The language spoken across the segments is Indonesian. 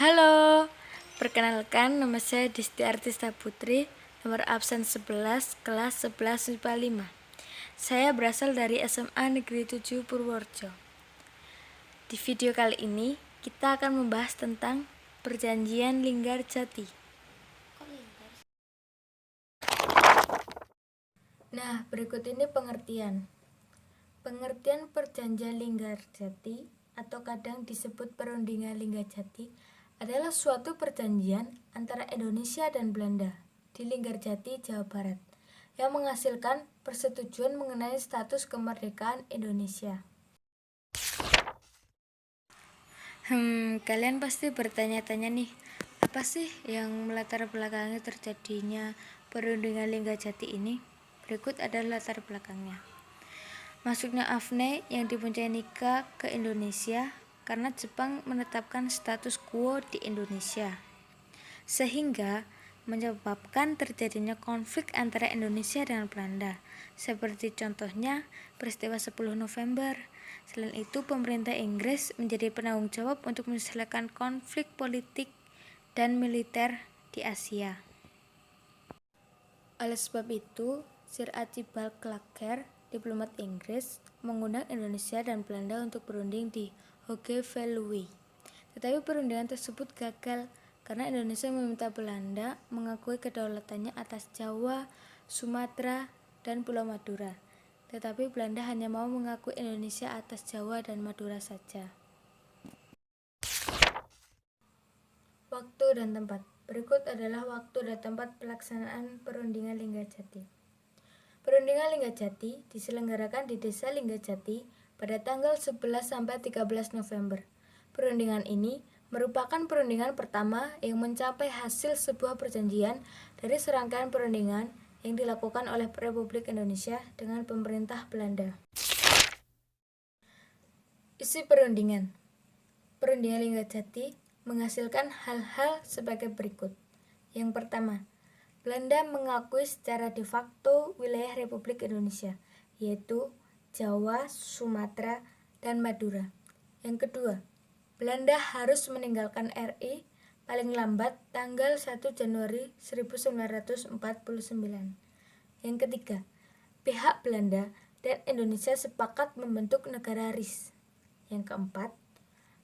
Halo, perkenalkan nama saya Disti Artista Putri, nomor absen 11, kelas 11 MIPA 5. Saya berasal dari SMA Negeri 7 Purworejo. Di video kali ini, kita akan membahas tentang Perjanjian Linggarjati. Nah, berikut ini pengertian. Pengertian Perjanjian Linggarjati atau kadang disebut Perundingan Linggarjati adalah suatu perjanjian antara Indonesia dan Belanda di Linggarjati, Jawa Barat, yang menghasilkan persetujuan mengenai status kemerdekaan Indonesia. Kalian pasti bertanya-tanya nih, apa sih yang melatar belakangi terjadinya Perundingan Linggarjati ini? Berikut adalah latar belakangnya. Masuknya Afne yang dipunyai Nika ke Indonesia karena Jepang menetapkan status quo di Indonesia, sehingga menyebabkan terjadinya konflik antara Indonesia dan Belanda, seperti contohnya peristiwa 10 November. Selain itu, pemerintah Inggris menjadi penanggung jawab untuk menyelesaikan konflik politik dan militer di Asia. Oleh sebab itu, Sir Archibald Clarke, diplomat Inggris, mengundang Indonesia dan Belanda untuk berunding di Hoge Veluwe. Tetapi perundingan tersebut gagal karena Indonesia meminta Belanda mengakui kedaulatannya atas Jawa, Sumatera, dan Pulau Madura. Tetapi Belanda hanya mau mengakui Indonesia atas Jawa dan Madura saja. Waktu dan tempat. Berikut adalah waktu dan tempat pelaksanaan Perundingan Linggarjati. Perundingan Linggarjati diselenggarakan di Desa Linggarjati pada tanggal 11 sampai 13 November. Perundingan ini merupakan perundingan pertama yang mencapai hasil sebuah perjanjian dari serangkaian perundingan yang dilakukan oleh Republik Indonesia dengan pemerintah Belanda. Isi perundingan. Perundingan Linggarjati menghasilkan hal-hal sebagai berikut. Yang pertama, Belanda mengakui secara de facto wilayah Republik Indonesia, yaitu Jawa, Sumatera, dan Madura. Yang kedua, Belanda harus meninggalkan RI paling lambat tanggal 1 Januari 1949. Yang ketiga, pihak Belanda dan Indonesia sepakat membentuk negara RIS. Yang keempat,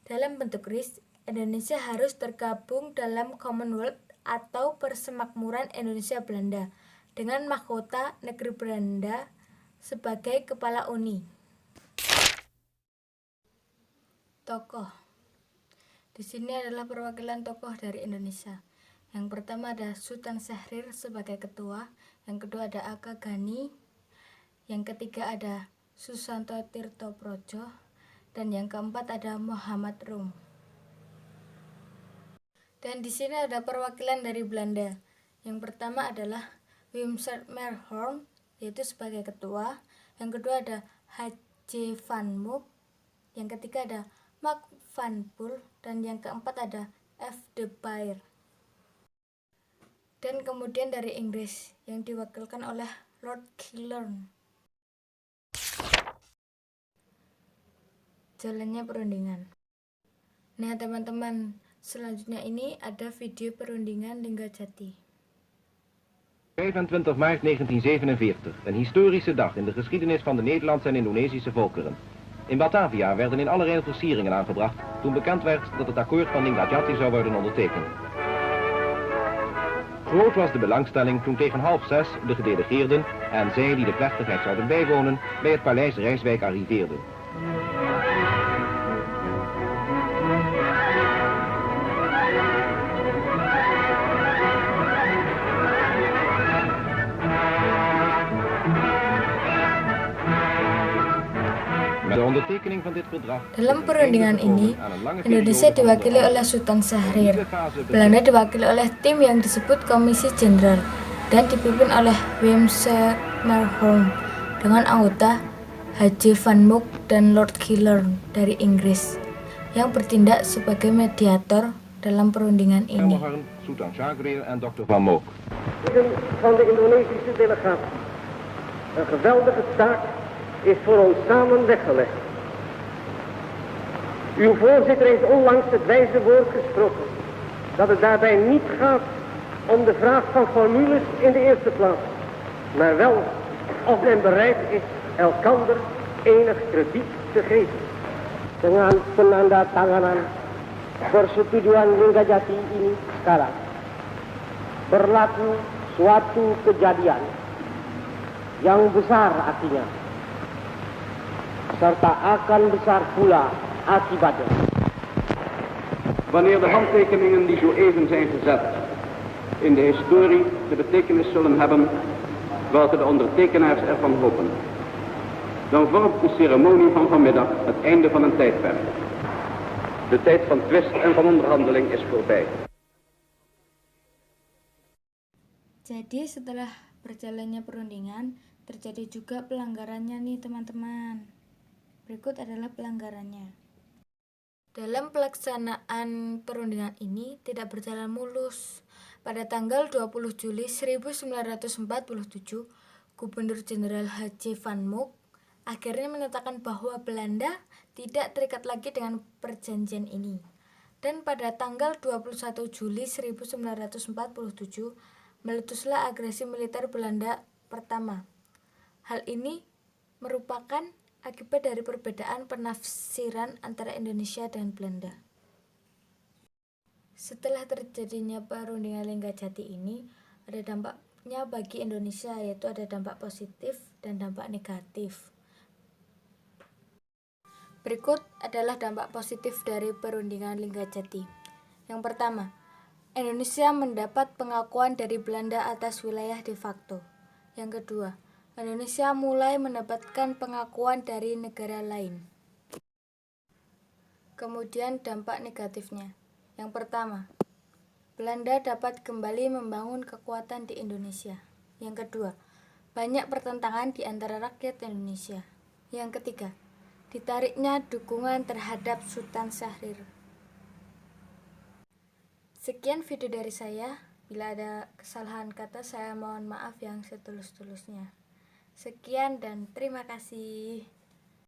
dalam bentuk RIS, Indonesia harus tergabung dalam Commonwealth atau Persemakmuran Indonesia Belanda dengan mahkota negeri Belanda sebagai kepala Uni. Tokoh. Di sini adalah perwakilan tokoh dari Indonesia. Yang pertama ada Sultan Syahrir sebagai ketua, yang kedua ada Aka Gani, yang ketiga ada Susanto Tirto Projo, dan yang keempat ada Muhammad Rum. Dan di sini ada perwakilan dari Belanda. Yang pertama adalah Wim Merhorn, yaitu sebagai ketua. Yang kedua ada H.J. van Mook. Yang ketiga ada Mark van Poel. Dan yang keempat ada F. de Beer. Dan kemudian dari Inggris yang diwakilkan oleh Lord Killorn. Jalannya perundingan. Nah teman-teman, selanjutnya ini ada video Perundingan Linggarjati. 25 maart 1947, een historische dag in de geschiedenis van de Nederlandse en Indonesische volkeren. In Batavia werden in allerlei versieringen aangebracht toen bekend werd dat het akkoord van Linggarjati zou worden ondertekend. Groot was de belangstelling toen tegen 5:30 de gedelegeerden en zij die de plechtigheid zouden bijwonen bij het paleis Rijswijk arriveerden. De ondertekening van dit verdrag. Dalam perundingan ini, Indonesia diwakili oleh Sultan Syahrir, Belanda diwakili oleh tim yang disebut Komisi Jenderal dan dipimpin oleh Wim Merhorn dengan anggota H.J. van Mook dan Lord Killorn dari Inggris yang bertindak sebagai mediator dalam perundingan ini. Sultan Syahrir en Dr. van Mook. Van de Indonesische delegatie. Een geweldige taak is voor ons samen weggelegd. Uw voorzitter heeft onlangs het wijze woord gesproken dat het daarbij niet gaat om de vraag van formules in de eerste plaats, maar wel of men bereid is elkander enig krediet te geven. Dengan penandatanganan persetujuan Linggajati ini sekarang berlaku suatu kejadian yang besar artinya, serta akan besar pula akibatnya. Wanneer de handtekeningen die zo even zijn gezet in de historie de betekenis zullen hebben welke de ondertekenaars ervan hopen, dan vormt de ceremonie van vanmiddag het einde van een tijdperk. De tijd van twist en van onderhandeling is voorbij. Jadi setelah berjalannya perundingan, terjadi juga pelanggarannya nih teman-teman. Berikut adalah pelanggarannya. Dalam pelaksanaan perundingan ini tidak berjalan mulus. Pada tanggal 20 Juli 1947, Gubernur Jenderal H.J. Van Mook akhirnya menyatakan bahwa Belanda tidak terikat lagi dengan perjanjian ini. Dan pada tanggal 21 Juli 1947, meletuslah agresi militer Belanda pertama. Hal ini merupakan akibat dari perbedaan penafsiran antara Indonesia dan Belanda. Setelah terjadinya perundingan Linggajati ini, ada dampaknya bagi Indonesia, yaitu ada dampak positif dan dampak negatif. Berikut adalah dampak positif dari perundingan Linggajati. Yang pertama, Indonesia mendapat pengakuan dari Belanda atas wilayah de facto. Yang kedua, Indonesia mulai mendapatkan pengakuan dari negara lain. Kemudian dampak negatifnya. Yang pertama, Belanda dapat kembali membangun kekuatan di Indonesia. Yang kedua, banyak pertentangan di antara rakyat Indonesia. Yang ketiga, ditariknya dukungan terhadap Sultan Syahrir. Sekian video dari saya. Bila ada kesalahan kata, saya mohon maaf yang setulus-tulusnya. Sekian dan terima kasih.